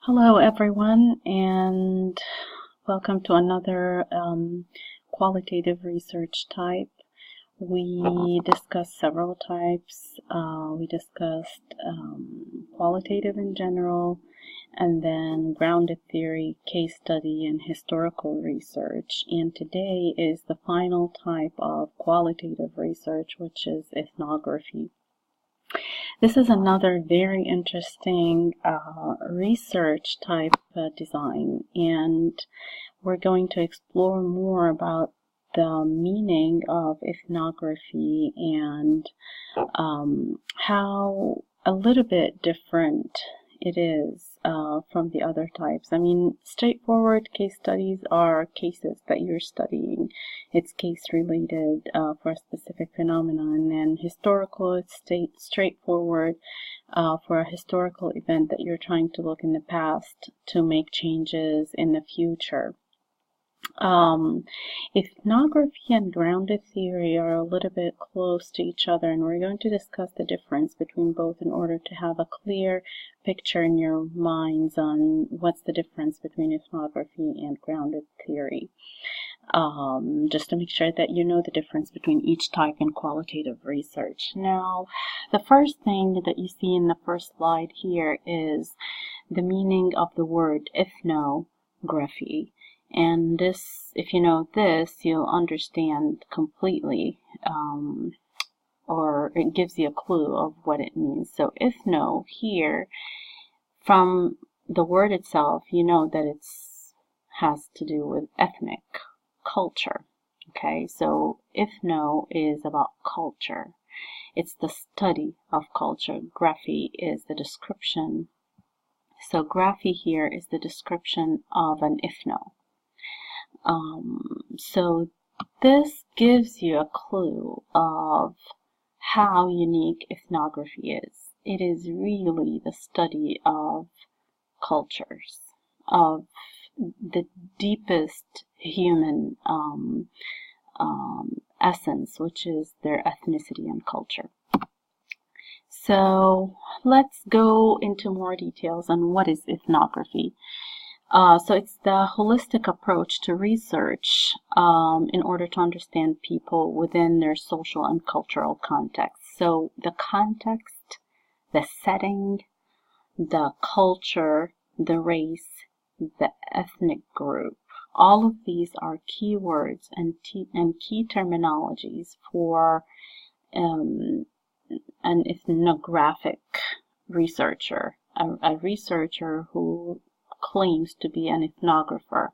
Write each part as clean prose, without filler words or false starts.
Hello, everyone, and welcome to another qualitative research type. We discussed several types. We discussed qualitative in general, and then grounded theory, case study, and historical research. And today is the final type of qualitative research, which is ethnography. This is another very interesting research type design, and we're going to explore more about the meaning of ethnography and how a little bit different it is from the other types. I mean, straightforward case studies are cases that you're studying. It's case related for a specific phenomenon, and then historical, it's straightforward for a historical event that you're trying to look in the past to make changes in the future. Ethnography and grounded theory are a little bit close to each other, and we're going to discuss the difference between both in order to have a clear picture in your minds on what's the difference between ethnography and grounded theory. Just to make sure that you know the difference between each type in qualitative research. Now, the first thing that you see in the first slide here is the meaning of the word ethnography. And this, if you know this, you'll understand completely, or it gives you a clue of what it means. So ethno here, from the word itself, you know that it has to do with ethnic culture. Okay, so ethno is about culture. It's the study of culture. Graphy is the description. So graphy here is the description of an ethno. So this gives you a clue of how unique ethnography is. It is really the study of cultures, of the deepest human essence, which is their ethnicity and culture. So let's go into more details on what is ethnography. So it's the holistic approach to research in order to understand people within their social and cultural context. So the context, the setting, the culture, the race, the ethnic group, all of these are key words and key terminologies for an ethnographic researcher, a researcher who claims to be an ethnographer.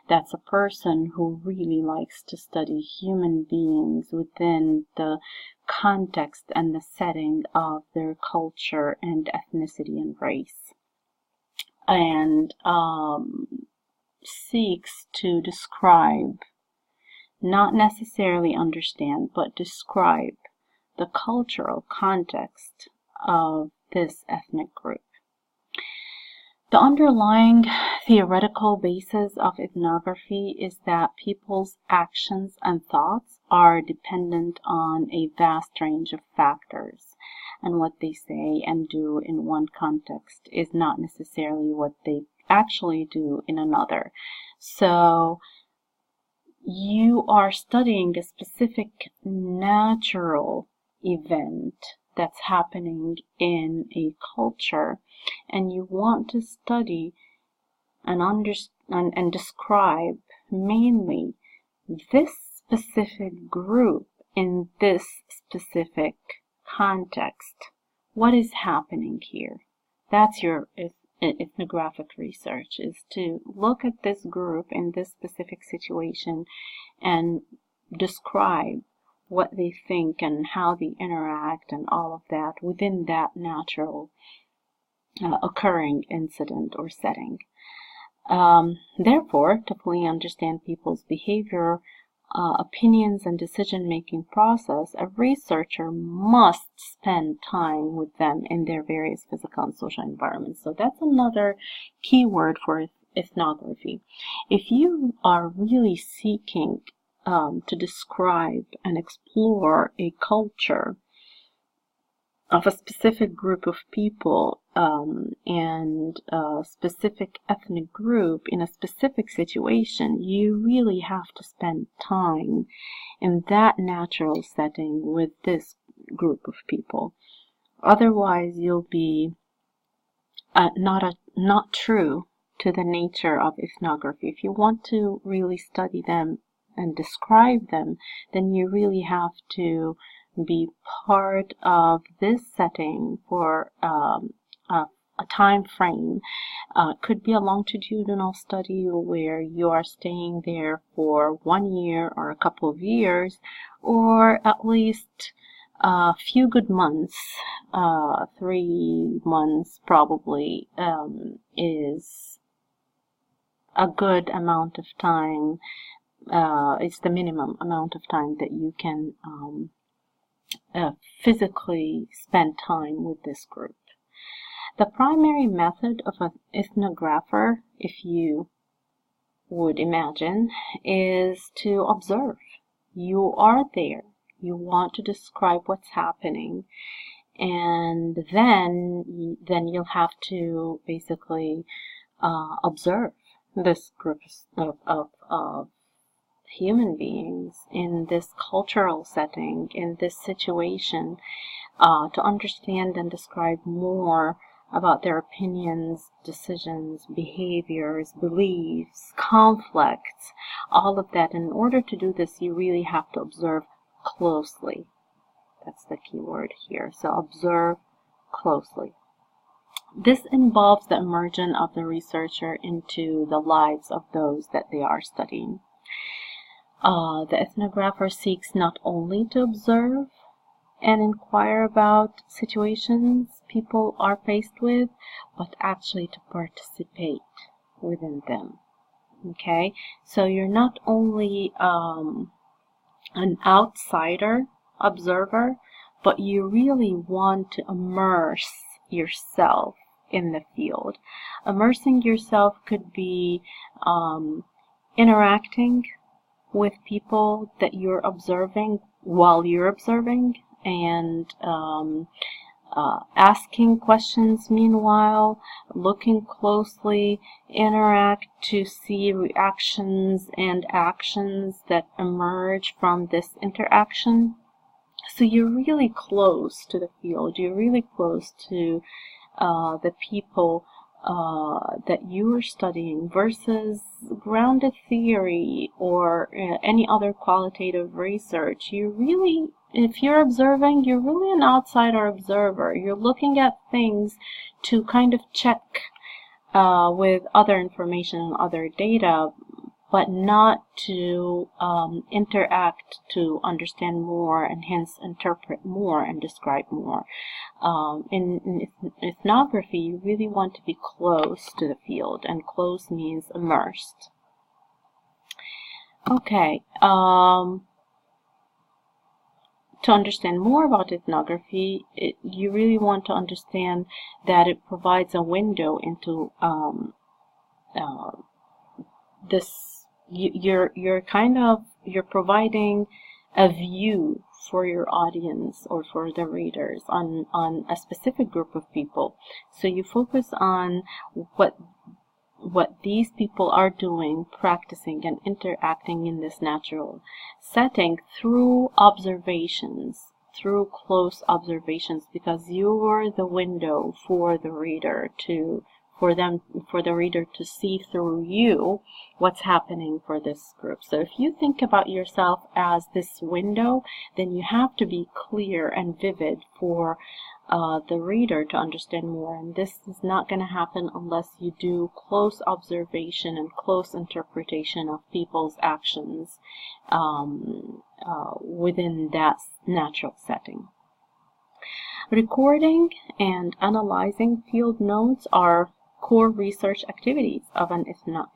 That's a person who really likes to study human beings within the context and the setting of their culture and ethnicity and race, and seeks to describe, not necessarily understand, but describe the cultural context of this ethnic group. The underlying theoretical basis of ethnography is that people's actions and thoughts are dependent on a vast range of factors, and what they say and do in one context is not necessarily what they actually do in another. So you are studying a specific natural event that's happening in a culture, and you want to study and understand and describe mainly this specific group in this specific context. What is happening here? That's your ethnographic research, is to look at this group in this specific situation and describe what they think and how they interact and all of that within that natural occurring incident or setting. Therefore, to fully understand people's behavior, opinions, and decision-making process, a researcher must spend time with them in their various physical and social environments. So that's another key word for ethnography. If you are really seeking to describe and explore a culture of a specific group of people, and a specific ethnic group in a specific situation, you really have to spend time in that natural setting with this group of people. Otherwise, you'll be not true to the nature of ethnography. If you want to really study them and describe them, then you really have to be part of this setting for a time frame. Could be a longitudinal study where you are staying there for 1 year or a couple of years, or at least a few good months. 3 months probably is a good amount of time. It's the minimum amount of time that you can physically spend time with this group. The primary method of an ethnographer, if you would imagine, is to observe. You are there. You want to describe what's happening, and then you'll have to basically observe this group of human beings in this cultural setting, in this situation, to understand and describe more about their opinions, decisions, behaviors, beliefs, conflicts, all of that. In order to do this, you really have to observe closely. That's the key word here. So observe closely. This involves the immersion of the researcher into the lives of those that they are studying. The ethnographer seeks not only to observe and inquire about situations people are faced with, but actually to participate within them. Okay, so you're not only an outsider observer, but you really want to immerse yourself in the field. Immersing yourself could be interacting with people that you're observing while you're observing, and asking questions meanwhile, looking closely, interact to see reactions and actions that emerge from this interaction. So you're really close to the field, you're really close to the people that you are studying, versus grounded theory or any other qualitative research. You really, if you're observing, you're really an outsider observer. You're looking at things to kind of check with other information and other data, but not to interact to understand more and hence interpret more and describe more. In ethnography, you really want to be close to the field, and close means immersed. Okay, to understand more about ethnography, you really want to understand that it provides a window into this. You're providing a view for your audience or for the readers on a specific group of people. So you focus on what these people are doing, practicing and interacting in this natural setting through observations, through close observations, because you're the window for the reader for the reader to see through you what's happening for this group. So if you think about yourself as this window, then you have to be clear and vivid for the reader to understand more. And this is not going to happen unless you do close observation and close interpretation of people's actions within that natural setting. Recording and analyzing field notes are core research activities of an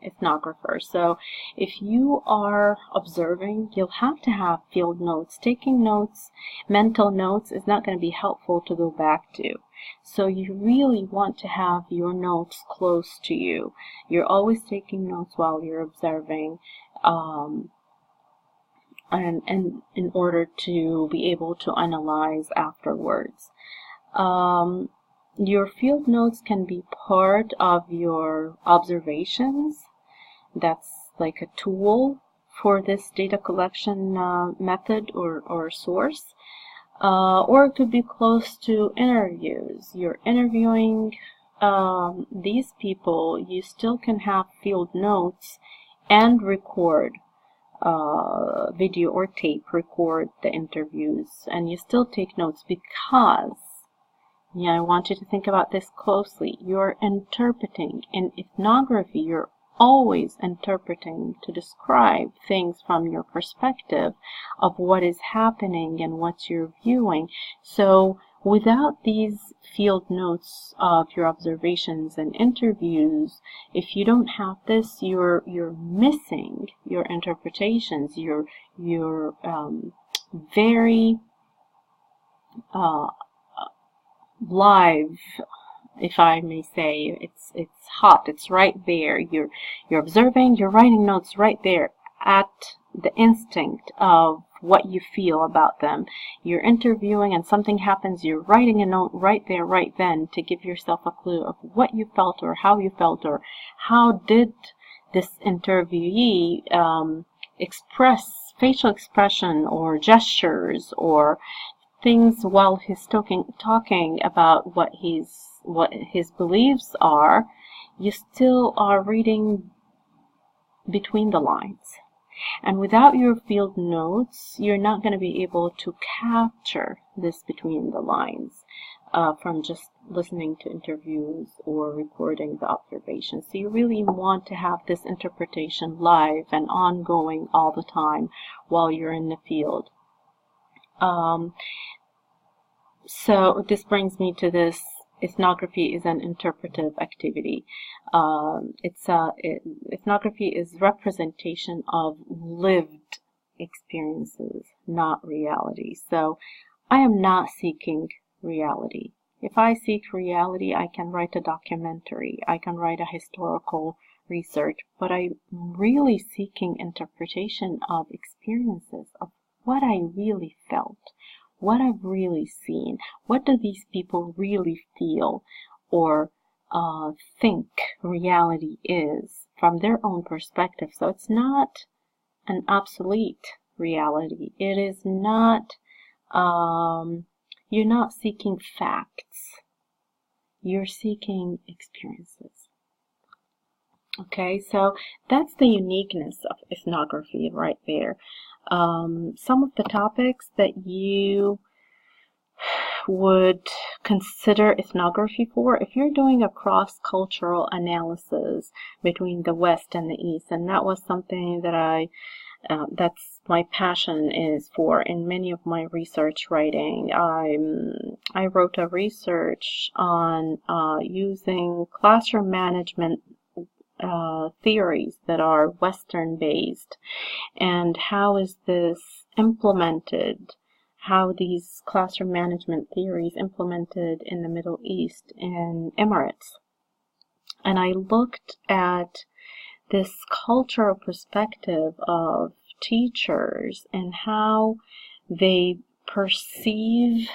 ethnographer. So if you are observing, you'll have to have field notes. Taking notes, mental notes, is not going to be helpful to go back to. So you really want to have your notes close to you. You're always taking notes while you're observing, and in order to be able to analyze afterwards. Your field notes can be part of your observations. That's like a tool for this data collection method or source. Or it could be close to interviews. You're interviewing these people, you still can have field notes and record video or tape, record the interviews, and you still take notes because, yeah, I want you to think about this closely. You're interpreting. In ethnography, you're always interpreting to describe things from your perspective of what is happening and what you're viewing. So without these field notes of your observations and interviews, if you don't have this, you're missing your interpretations. You're very live, if I may say. It's hot. It's right there. You're observing. You're writing notes right there at the instinct of what you feel about them. You're interviewing and something happens. You're writing a note right there, right then, to give yourself a clue of what you felt or how you felt or how did this interviewee express facial expression or gestures or things while he's talking about what his beliefs are. You still are reading between the lines. And without your field notes, you're not going to be able to capture this between the lines from just listening to interviews or recording the observations. So you really want to have this interpretation live and ongoing all the time while you're in the field. So this brings me to this: ethnography is an interpretive activity. Ethnography is representation of lived experiences, not reality. So I am not seeking reality. If I seek reality, I can write a documentary, I can write a historical research, but I'm really seeking interpretation of experiences, of what I really felt, what I've really seen. What do these people really feel or think reality is from their own perspective? So it's not an obsolete reality. It is not, you're not seeking facts. You're seeking experiences. Okay, so that's the uniqueness of ethnography right there. Some of the topics that you would consider ethnography for, if you're doing a cross-cultural analysis between the West and the East, and that was something that that's my passion is for in many of my research writing. I wrote a research on using classroom management theories that are Western based, and how is this implemented, how these classroom management theories implemented in the Middle East and Emirates. And I looked at this cultural perspective of teachers and how they perceive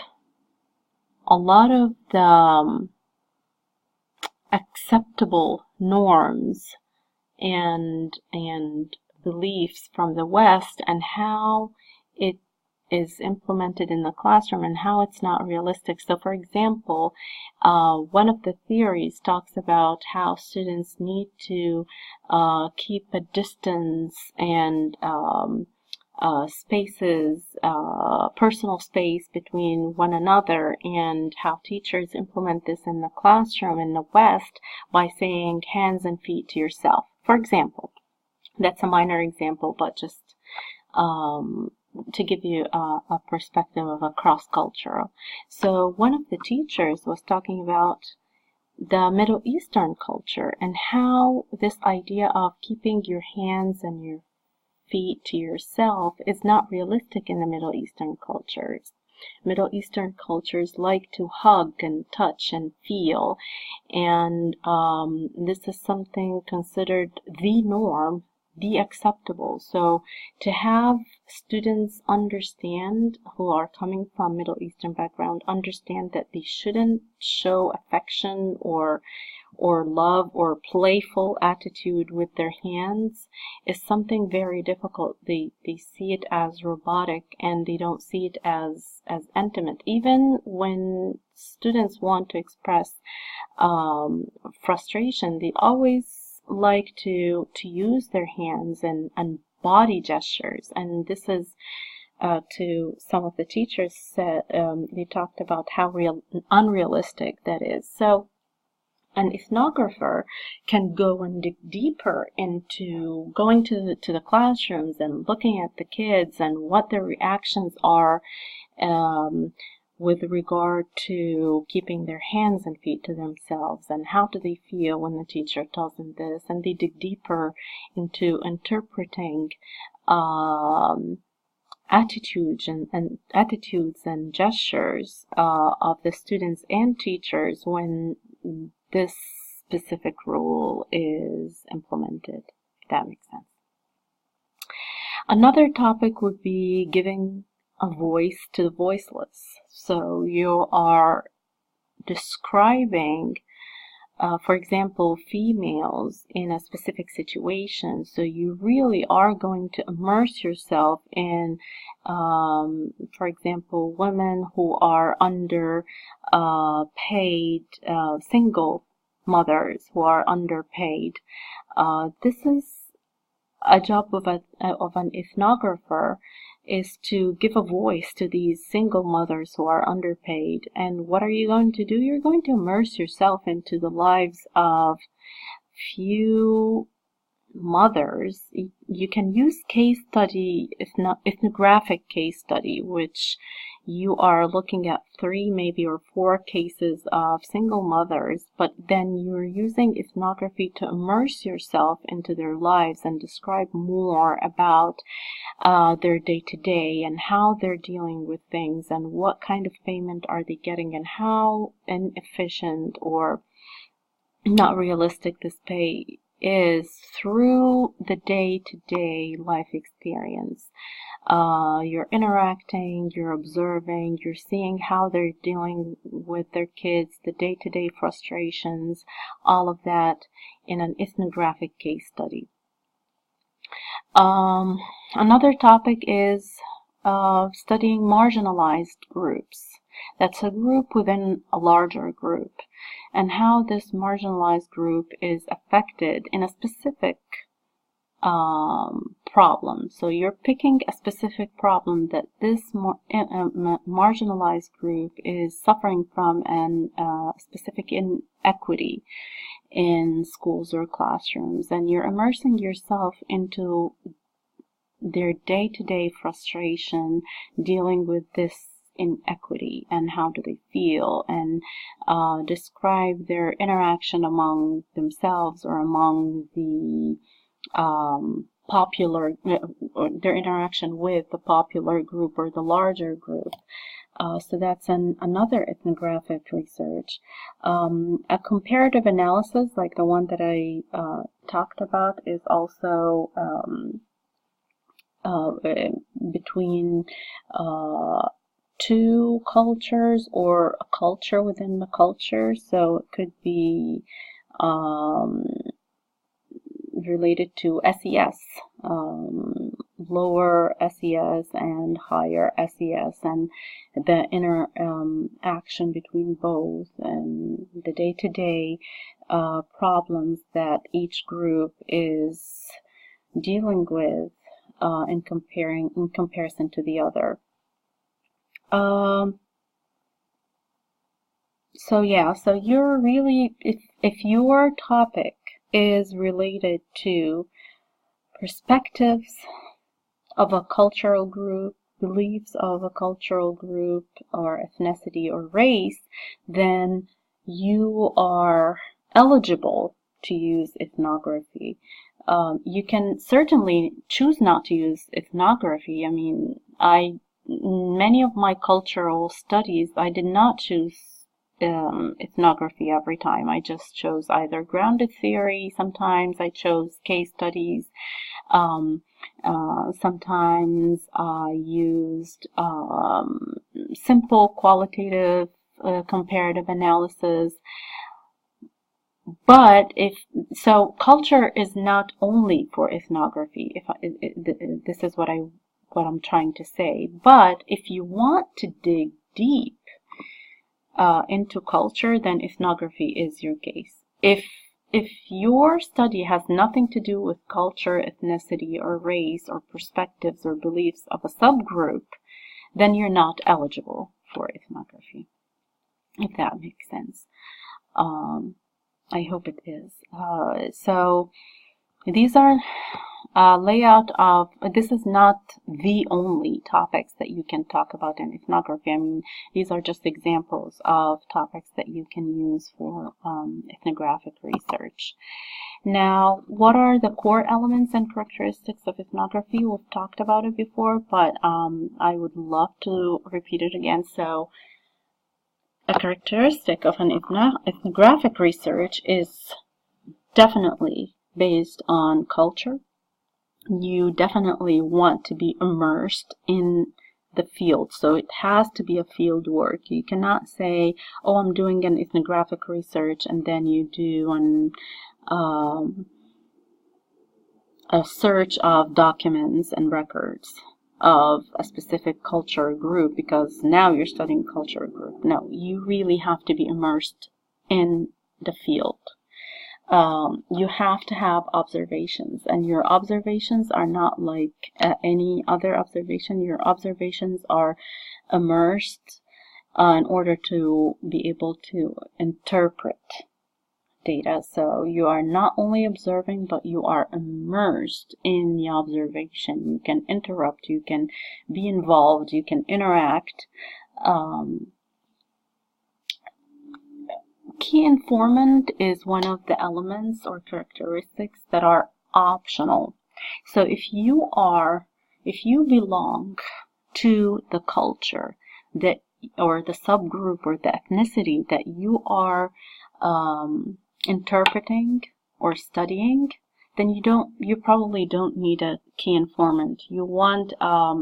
a lot of the acceptable norms and beliefs from the West, and how it is implemented in the classroom and how it's not realistic. So for example, one of the theories talks about how students need to keep a distance and spaces, personal space between one another, and how teachers implement this in the classroom in the West by saying hands and feet to yourself, for example. That's a minor example, but just to give you a perspective of a cross-cultural. So one of the teachers was talking about the Middle Eastern culture and how this idea of keeping your hands and your feet to yourself is not realistic in the Middle Eastern cultures. Middle Eastern cultures like to hug and touch and feel, and this is something considered the norm be acceptable. So to have students understand, who are coming from Middle Eastern background, understand that they shouldn't show affection or love or playful attitude with their hands is something very difficult. They see it as robotic, and they don't see it as intimate. Even when students want to express frustration, they always like to use their hands and body gestures. And this is to some of the teachers said, they talked about how unrealistic that is. So an ethnographer can go and dig deeper into going to the classrooms and looking at the kids and what their reactions are with regard to keeping their hands and feet to themselves, and how do they feel when the teacher tells them this, and they dig deeper into interpreting attitudes and gestures of the students and teachers when this specific rule is implemented, if that makes sense. Another topic would be giving a voice to the voiceless. So you are describing, for example, females in a specific situation. So you really are going to immerse yourself in, for example, women who are underpaid, single mothers who are underpaid. This is a job of an ethnographer, is to give a voice to these single mothers who are underpaid. And what are you going to do? You're going to immerse yourself into the lives of few mothers. You can use case study, ethnographic case study, which you are looking at 3 maybe or 4 cases of single mothers, but then you're using ethnography to immerse yourself into their lives and describe more about their day-to-day and how they're dealing with things and what kind of payment are they getting and how inefficient or not realistic this pay is through the day-to-day life experience. You're interacting, you're observing, you're seeing how they're dealing with their kids, the day-to-day frustrations, all of that in an ethnographic case study. Another topic is studying marginalized groups. That's a group within a larger group, and how this marginalized group is affected in a specific problem. So you're picking a specific problem that this marginalized group is suffering from, and specific inequity in schools or classrooms, and you're immersing yourself into their day-to-day frustration dealing with this inequity and how do they feel, and describe their interaction among themselves or among the their interaction with the popular group or the larger group. So that's another ethnographic research. A comparative analysis, like the one that I talked about, is also between 2 cultures or a culture within the culture. So it could be related to SES, lower SES and higher SES, and the interaction between both, and the day-to-day problems that each group is dealing with in comparison to the other. So you're really, if your topic is related to perspectives of a cultural group, beliefs of a cultural group or ethnicity or race, then you are eligible to use ethnography. You can certainly choose not to use ethnography. I mean, many of my cultural studies, I did not choose ethnography every time. I just chose either grounded theory, sometimes I chose case studies, sometimes I used simple qualitative comparative analysis. But culture is not only for ethnography. This is what I'm trying to say. But if you want to dig deep into culture, then ethnography is your case. If your study has nothing to do with culture, ethnicity, or race, or perspectives or beliefs of a subgroup, then you're not eligible for ethnography, if that makes sense. I hope it is. So these are layout of, this is not the only topics that you can talk about in ethnography. I mean, these are just examples of topics that you can use for ethnographic research. Now, what are the core elements and characteristics of ethnography? We've talked about it before, but I would love to repeat it again. So, a characteristic of an ethnographic research is definitely based on culture. You definitely want to be immersed in the field, so it has to be a field work. You cannot say, oh, I'm doing an ethnographic research, and then you do a search of documents and records of a specific culture group, because now you're studying culture group. No, you really have to be immersed in the field. You have to have observations, and your observations are not like any other observation. Your observations are immersed in order to be able to interpret data. So you are not only observing, but you are immersed in the observation. You can interrupt, you can be involved, you can interact. Key informant is one of the elements or characteristics that are optional. So if you belong to the culture that, or the subgroup or the ethnicity that you are interpreting or studying, then you probably don't need a key informant. You want a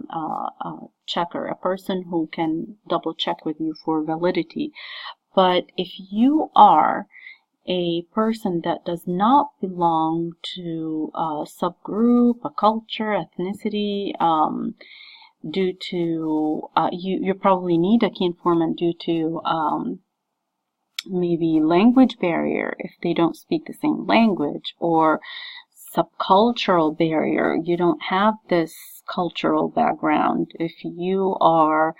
checker, a person who can double check with you for validity. But if you are a person that does not belong to a subgroup, a culture, ethnicity, due to you probably need a key informant due to maybe language barrier if they don't speak the same language, or subcultural barrier. You don't have this cultural background. If you are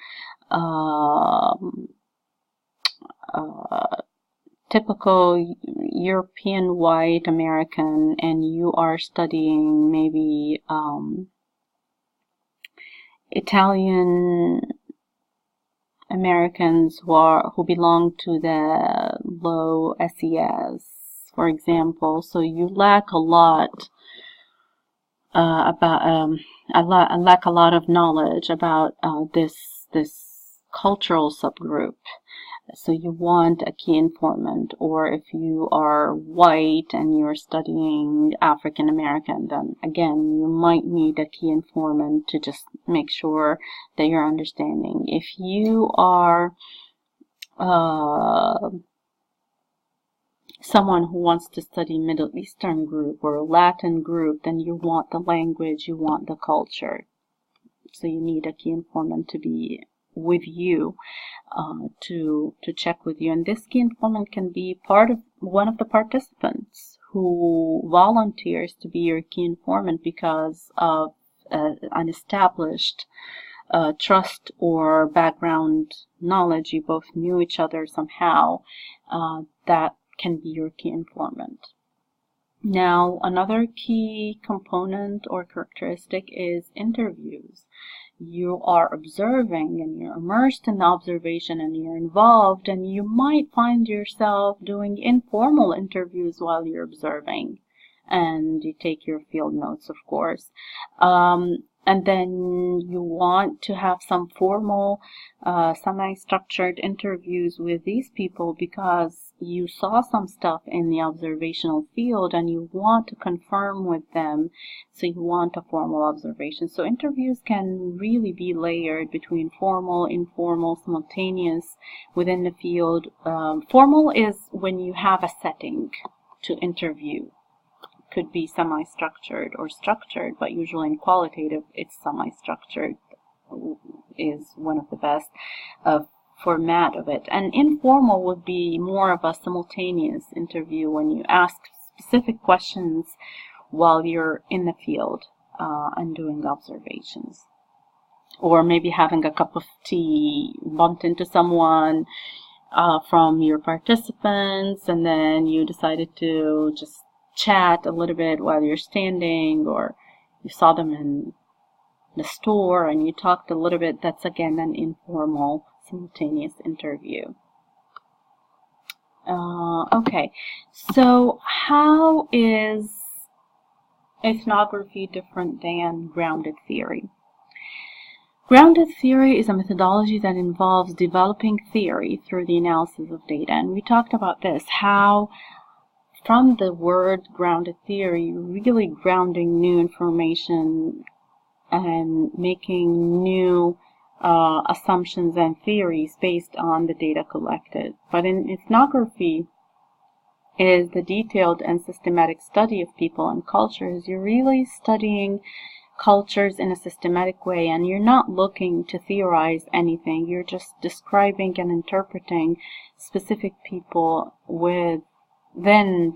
typical European white American and you are studying maybe Italian Americans who belong to the low SES, for example, so you lack a lot lack a lot of knowledge about this cultural subgroup. So you want a key informant. Or if you are white and you're studying African American, then again you might need a key informant to just make sure that you're understanding. If you are someone who wants to study Middle Eastern group or Latin group, then you want the language, you want the culture. So you need a key informant to be with you, to check with you. And this key informant can be one of the participants who volunteers to be your key informant because of an established trust or background knowledge. You both knew each other somehow. That can be your key informant. Now, another key component or characteristic is interviews. You are observing and you're immersed in the observation and you're involved, and you might find yourself doing informal interviews while you're observing. and you take your field notes, of course. And then you want to have some formal, semi-structured interviews with these people because you saw some stuff in the observational field and you want to confirm with them, so you want a formal observation. So interviews can really be layered between formal, informal, simultaneous within the field. Formal is when you have a setting to interview. Could be semi-structured or structured, but usually in qualitative it's semi-structured is one of the best format of it. And informal would be more of a simultaneous interview when you ask specific questions while you're in the field and doing observations. Or maybe having a cup of tea, bumped into someone from your participants, and then you decided to just chat a little bit while you're standing, or you saw them in the store and you talked a little bit. That's again an informal simultaneous interview. Okay, so how is ethnography different than grounded theory? Grounded theory is a methodology that involves developing theory through the analysis of data, and we talked about this, how from the word grounded theory, really grounding new information and making new assumptions and theories based on the data collected. But in ethnography is the detailed and systematic study of people and cultures. You're really studying cultures in a systematic way, and you're not looking to theorize anything. You're just describing and interpreting specific people within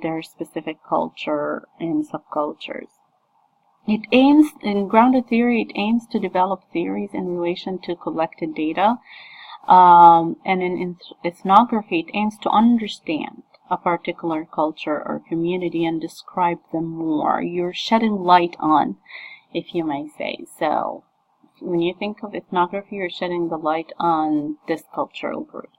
their specific culture and subcultures. It aims, in grounded theory, it aims to develop theories in relation to collected data. And in ethnography, it aims to understand a particular culture or community and describe them more. You're shedding light on, if you may say. So when you think of ethnography, you're shedding the light on this cultural group.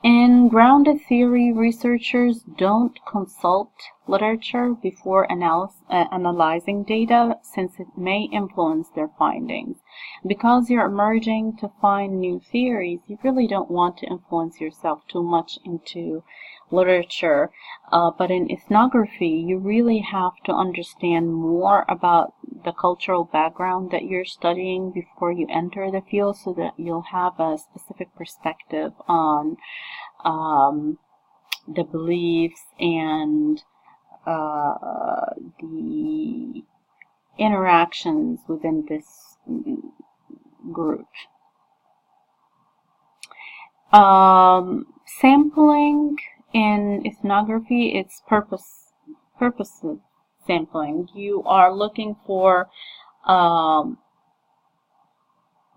In grounded theory, researchers don't consult literature before analyzing data, since it may influence their findings. Because you're emerging to find new theories, you really don't want to influence yourself too much into literature. But in ethnography, you really have to understand more about the cultural background that you're studying before you enter the field, so that you'll have a specific perspective on the beliefs and the interactions within this group. Sampling in ethnography, it's purposive sampling. You are looking for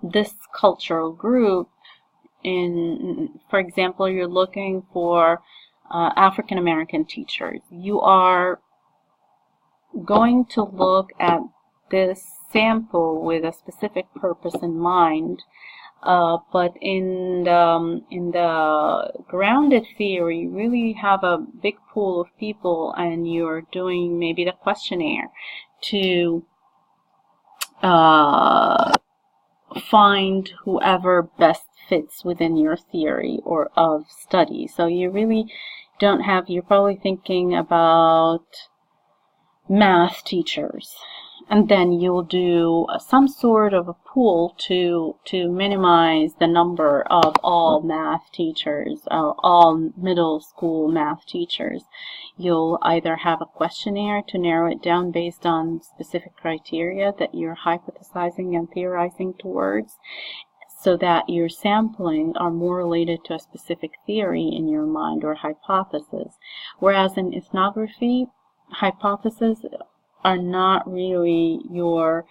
this cultural group. For example, you're looking for African American teachers. You are going to look at this sample with a specific purpose in mind. But in the grounded theory, you really have a big pool of people, and you're doing maybe the questionnaire to find whoever best fits within your theory or of study. So you really don't have, you're probably thinking about math teachers, and then you'll do some sort of a pool to minimize the number of all math teachers, all middle school math teachers. You'll either have a questionnaire to narrow it down based on specific criteria that you're hypothesizing and theorizing towards, so that your sampling are more related to a specific theory in your mind or hypothesis. Whereas in ethnography, hypotheses are not really your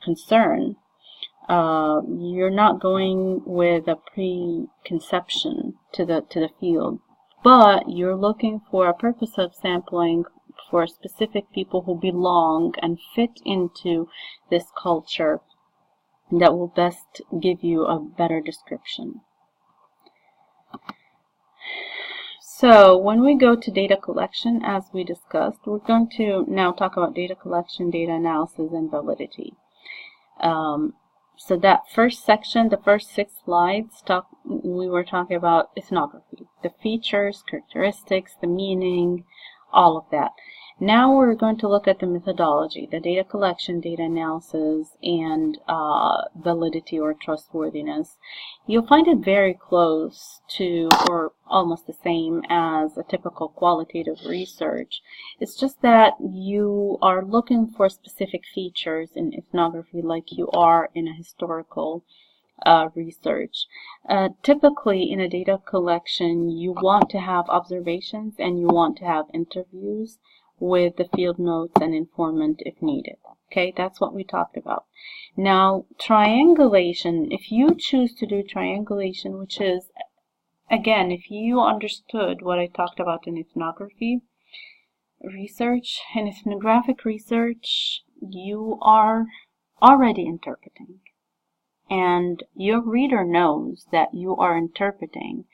concern. You're not going with a preconception to the field, but you're looking for a purpose of sampling for specific people who belong and fit into this culture that will best give you a better description. So when we go to data collection, as we discussed, we're going to now talk about data collection, data analysis, and validity. So that first section, the first 6 slides, we were talking about ethnography, the features, characteristics, the meaning, all of that. Now we're going to look at the methodology, the data collection, data analysis, and validity or trustworthiness. You'll find it very close to, or almost the same as, a typical qualitative research. It's just that you are looking for specific features in ethnography like you are in a historical research. Typically in a data collection, you want to have observations and you want to have interviews with the field notes and informant if needed. Okay, that's what we talked about. Now, triangulation, if you choose to do triangulation, which is, again, if you understood what I talked about in ethnography research, in ethnographic research, you are already interpreting. And your reader knows that you are interpreting.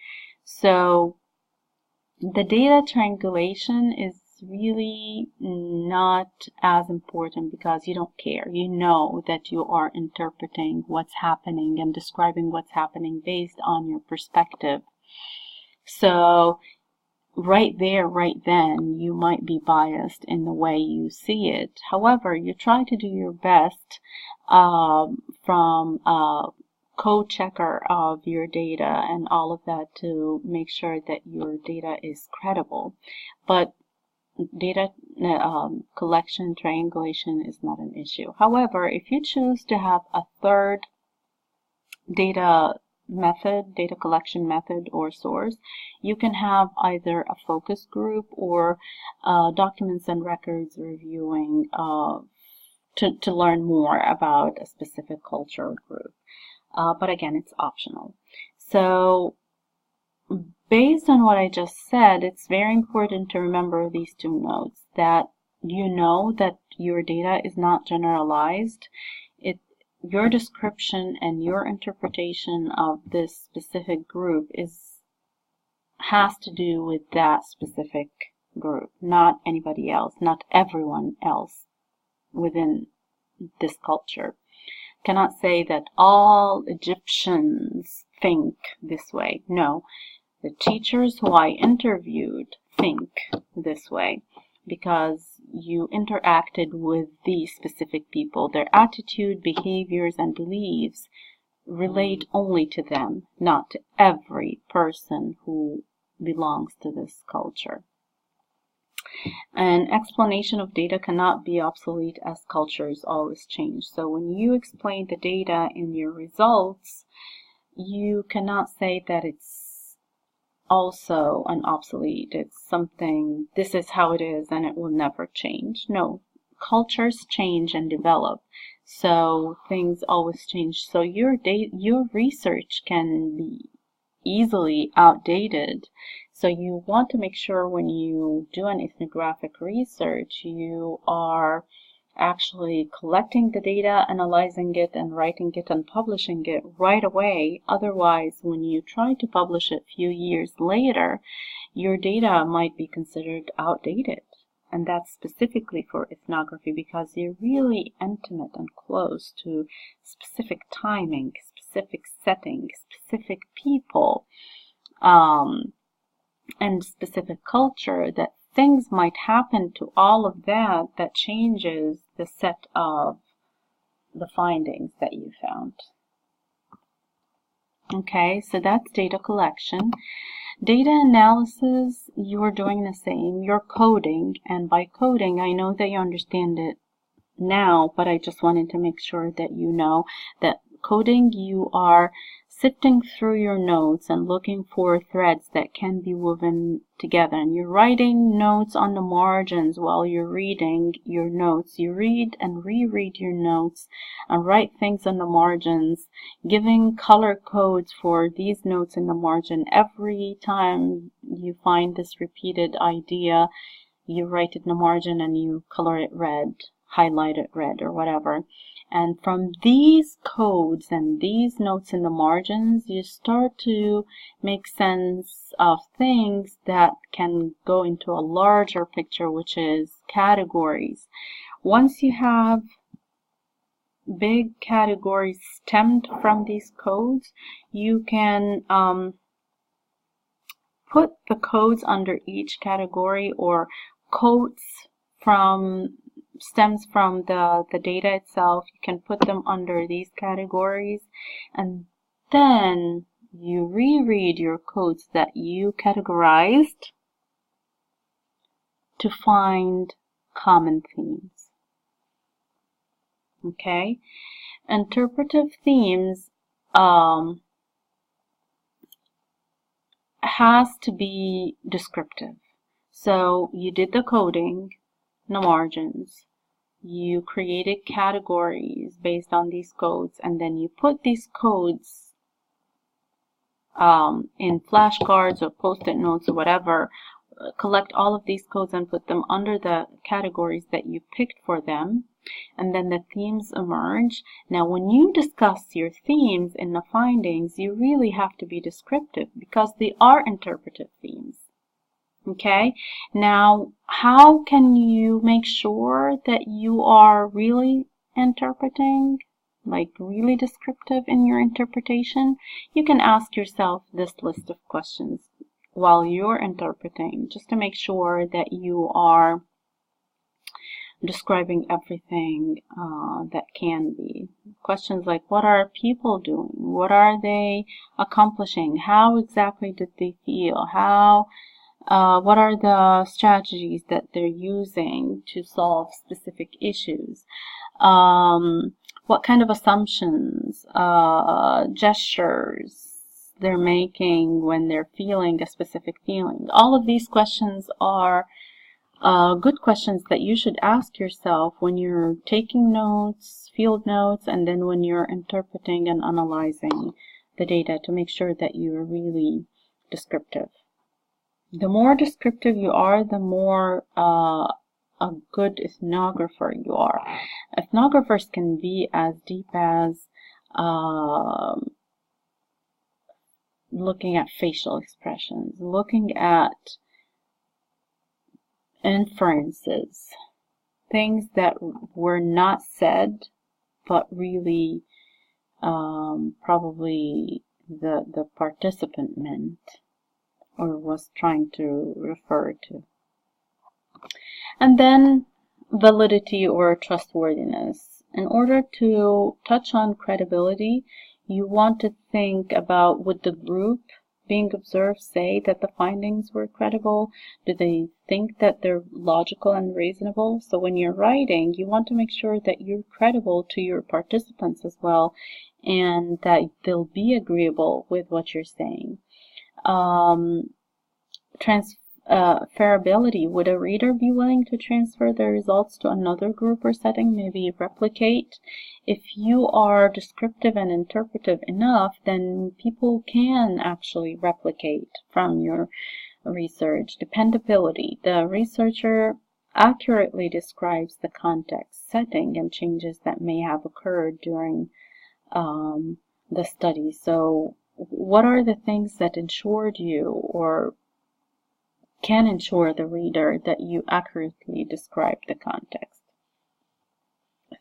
So the data triangulation is really not as important because you don't care. You know that you are interpreting what's happening and describing what's happening based on your perspective. So right there, right then, you might be biased in the way you see it. However, you try to do your best from a co-checker of your data and all of that to make sure that your data is credible. But data collection, triangulation is not an issue. However, if you choose to have a third data collection method or source, you can have either a focus group or documents and records reviewing to learn more about a specific culture or group. But again, it's optional. So based on what I just said, it's very important to remember these 2 notes, that you know that your data is not generalized. Your description and your interpretation of this specific group has to do with that specific group, not anybody else, not everyone else within this culture. Cannot say that all Egyptians think this way. No, the teachers who I interviewed think this way because you interacted with these specific people. Their attitude, behaviors, and beliefs relate only to them, not to every person who belongs to this culture. An explanation of data cannot be obsolete as cultures always change. So when you explain the data in your results, you cannot say that it's also an obsolete. It's something, this is how it is and it will never change. No, cultures change and develop. So things always change. So your research can be easily outdated. So you want to make sure when you do an ethnographic research, you are actually collecting the data, analyzing it, and writing it and publishing it right away. Otherwise, when you try to publish it a few years later, your data might be considered outdated. And that's specifically for ethnography because you're really intimate and close to specific timing, specific setting, specific people, and specific culture, that things might happen to all of that changes the set of the findings that you found. Okay, so that's data collection. Data analysis, you're doing the same. You're coding, and by coding, I know that you understand it now, but I just wanted to make sure that you know that coding, you are sifting through your notes and looking for threads that can be woven together. And you're writing notes on the margins while you're reading your notes. You read and reread your notes and write things on the margins, giving color codes for these notes in the margin. Every time you find this repeated idea, you write it in the margin and you color it red. highlighted red or whatever. And from these codes and these notes in the margins, you start to make sense of things that can go into a larger picture, which is categories. Once you have big categories stemmed from these codes, you can put the codes under each category, or codes stems from the data itself. You can put them under these categories, and then you reread your codes that you categorized to find common themes. Okay? Interpretive themes has to be descriptive. So you did the coding in the margins, you created categories based on these codes, and then you put these codes in flashcards or post-it notes or whatever. Collect all of these codes and put them under the categories that you picked for them, and then the themes emerge. Now when you discuss your themes in the findings, you really have to be descriptive because they are interpretive themes. Okay, now how can you make sure that you are really interpreting, like really descriptive in your interpretation? You can ask yourself this list of questions while you're interpreting, just to make sure that you are describing everything that can be. Questions like, what are people doing? What are they accomplishing? How exactly did they feel? What are the strategies that they're using to solve specific issues? What kind of assumptions, gestures they're making when they're feeling a specific feeling? All of these questions are good questions that you should ask yourself when you're taking notes, field notes, and then when you're interpreting and analyzing the data, to make sure that you're really descriptive. The more descriptive you are, the more a good ethnographer you are. Ethnographers can be as deep as looking at facial expressions, looking at inferences, things that were not said, but really probably the participant meant or was trying to refer to. And then validity or trustworthiness. In order to touch on credibility, you want to think about, would the group being observed say that the findings were credible? Do they think that they're logical and reasonable? So when you're writing, you want to make sure that you're credible to your participants as well, and that they'll be agreeable with what you're saying. Transferability. Would a reader be willing to transfer the results to another group or setting, maybe replicate? If you are descriptive and interpretive enough, then people can actually replicate from your research. Dependability. The researcher accurately describes the context, setting, and changes that may have occurred during the study. So what are the things that ensured you or can ensure the reader that you accurately describe the context?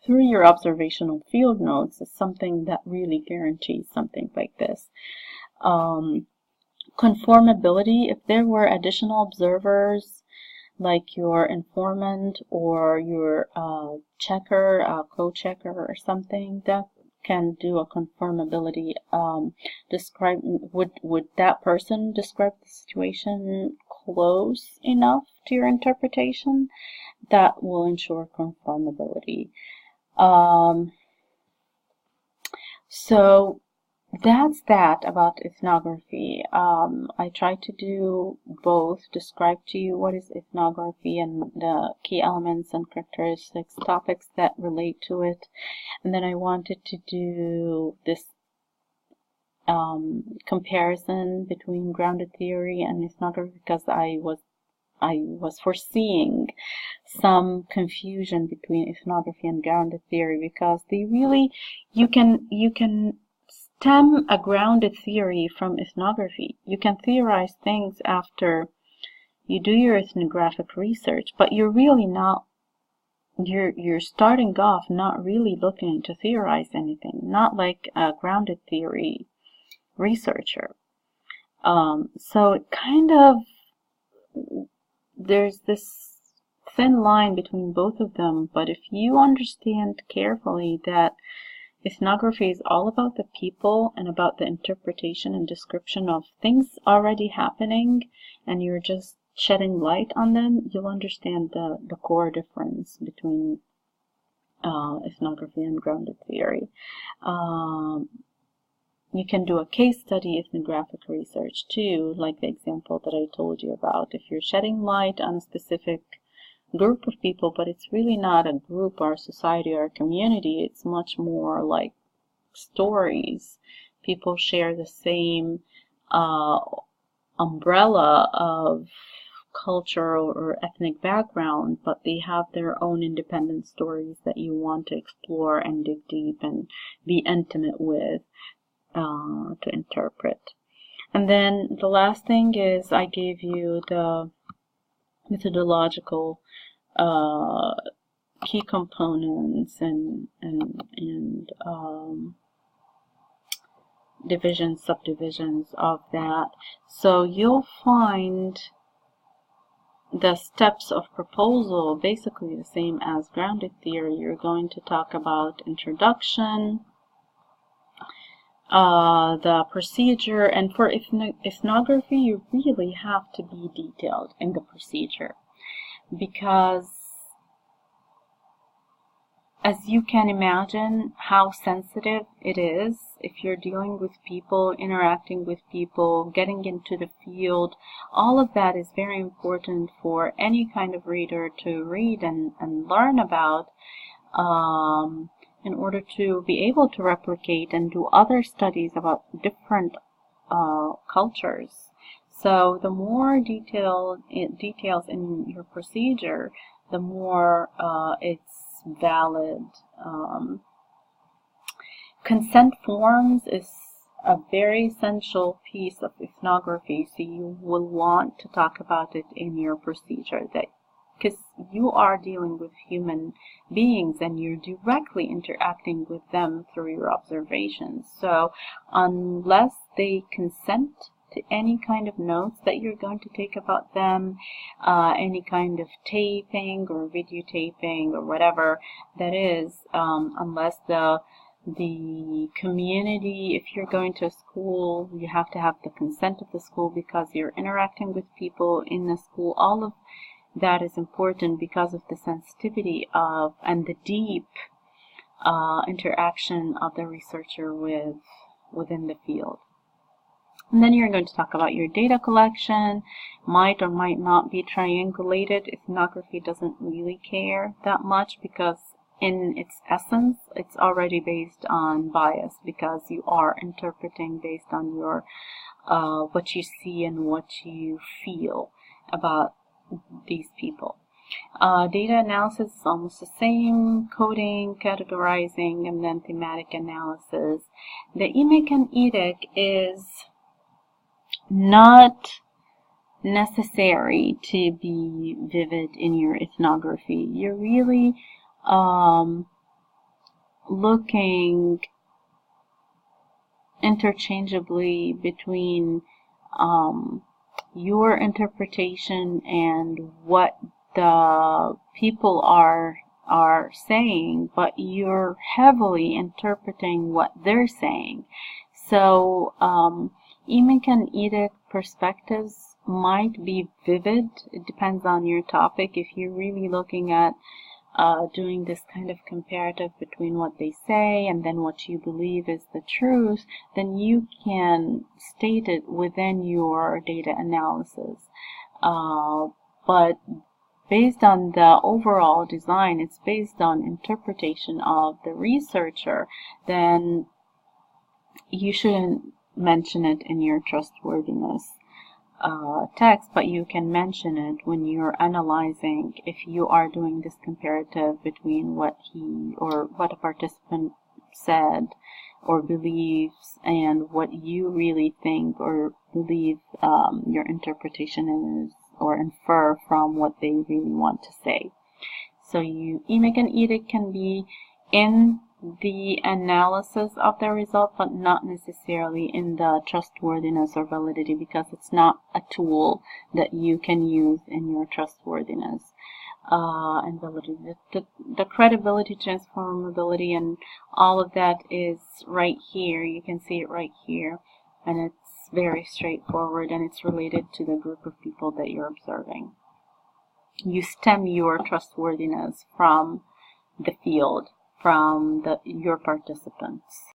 Through your observational field notes is something that really guarantees something like this. Conformability. If there were additional observers, like your informant or your checker, co-checker or something, that can do a conformability. Would that person describe the situation close enough to your interpretation? That will ensure conformability. So that's that about ethnography. I try to do both, describe to you what is ethnography and the key elements and characteristics, topics that relate to it. And then I wanted to do this comparison between grounded theory and ethnography, because I was was foreseeing some confusion between ethnography and grounded theory, because they really, you can stem a grounded theory from ethnography. You can theorize things after you do your ethnographic research, but you're really not, you're starting off not really looking to theorize anything, not like a grounded theory researcher. So it kind of, there's this thin line between both of them, but if you understand carefully that ethnography is all about the people and about the interpretation and description of things already happening, and you're just shedding light on them, you'll understand the core difference between ethnography and grounded theory. You can do a case study ethnographic research too, like the example that I told you about. If you're shedding light on a specific group of people, but it's really not a group or a society or a community, it's much more like stories. People share the same umbrella of cultural or ethnic background, but they have their own independent stories that you want to explore and dig deep and be intimate with to interpret. And then the last thing is I gave you the methodological key components and divisions, subdivisions of that. So you'll find the steps of proposal basically the same as grounded theory. You're going to talk about introduction, the procedure, and for ethnography you really have to be detailed in the procedure, because as you can imagine how sensitive it is if you're dealing with people, interacting with people, getting into the field. All of that is very important for any kind of reader to read and learn about in order to be able to replicate and do other studies about different cultures. So the more details in your procedure, the more it's valid. Consent forms is a very essential piece of ethnography, so you will want to talk about it in your procedure, that because you are dealing with human beings and you're directly interacting with them through your observations. So unless they consent to any kind of notes that you're going to take about them, any kind of taping or videotaping or whatever that is, unless the community, if you're going to a school, you have to have the consent of the school because you're interacting with people in the school. All of that is important because of the sensitivity of and the deep interaction of the researcher within the field. And then you're going to talk about your data collection. Might or might not be triangulated. Ethnography doesn't really care that much because in its essence it's already based on bias, because you are interpreting based on your what you see and what you feel about these people. Data analysis is almost the same: coding, categorizing, and then thematic analysis. The EMIC and EDUC is not necessary to be vivid in your ethnography. You're really looking interchangeably between your interpretation and what the people are saying, but you're heavily interpreting what they're saying. So EMIC and EDUC perspectives might be vivid. It depends on your topic. If you're really looking at doing this kind of comparative between what they say and then what you believe is the truth, then you can state it within your data analysis. But based on the overall design, it's based on interpretation of the researcher, then you shouldn't mention it in your trustworthiness text, but you can mention it when you're analyzing, if you are doing this comparative between what he or what a participant said or believes and what you really think or believe your interpretation is, or infer from what they really want to say. So EMIC and EDUC can be in the analysis of the result, but not necessarily in the trustworthiness or validity, because it's not a tool that you can use in your trustworthiness and validity. The credibility, transformability, and all of that is right here. You can see it right here, and it's very straightforward, and it's related to the group of people that you're observing. You stem your trustworthiness from the field, from your participants.